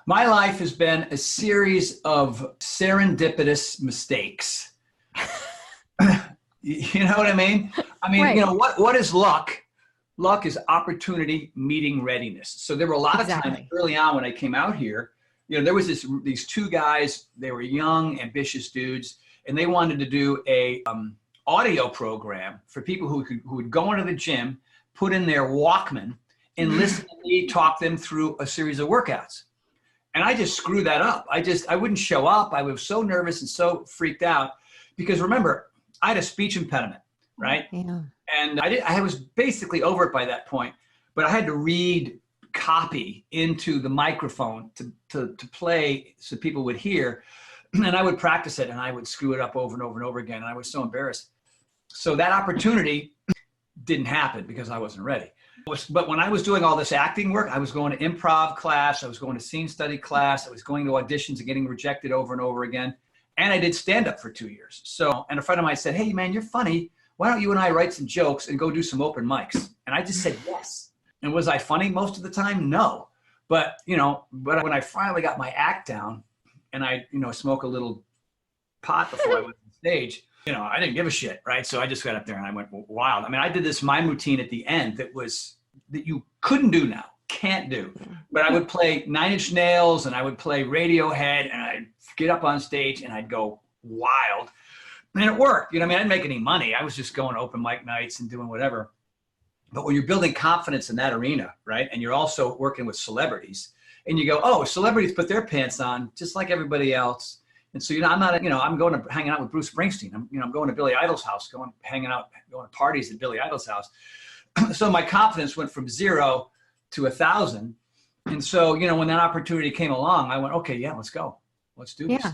My life has been a series of serendipitous mistakes. You know what I mean? I mean, Right. you know, what is luck? Luck is opportunity meeting readiness. So there were a lot of times early on when I came out here, you know, there was these two guys, they were young, ambitious dudes, and they wanted to do a audio program for people who would go into the gym, put in their Walkman, and listen to me talk them through a series of workouts. And I just screwed that up. I wouldn't show up. I was so nervous and so freaked out because remember, I had a speech impediment, right? Yeah. And I was basically over it by that point, but I had to read copy into the microphone to play so people would hear. And I would practice it and I would screw it up over and over and over again. And I was so embarrassed. So that opportunity didn't happen because I wasn't ready. But when I was doing all this acting work, I was going to improv class, I was going to scene study class, I was going to auditions and getting rejected over and over again. And I did stand-up for 2 years. So, and a friend of mine said, hey man, you're funny. Why don't you and I write some jokes and go do some open mics? And I just said yes. And was I funny most of the time? No. But, you know, but when I finally got my act down and I, you know, smoke a little pot before I went on stage, you know, I didn't give a shit, right? So I just got up there and I went wild. I mean, I did this mime routine at the end that you couldn't do now, can't do. But I would play Nine Inch Nails and I would play Radiohead and I'd get up on stage and I'd go wild. And it worked. You know, I mean, I didn't make any money. I was just going to open mic nights and doing whatever. But when you're building confidence in that arena, right? And you're also working with celebrities and you go, oh, celebrities put their pants on just like everybody else. And so, you know, I'm going to hanging out with Bruce Springsteen. I'm going to Billy Idol's house, going to parties at Billy Idol's house. So my confidence went from 0 to 1,000. And so, you know, when that opportunity came along, I went, okay, yeah, let's go. Let's do this.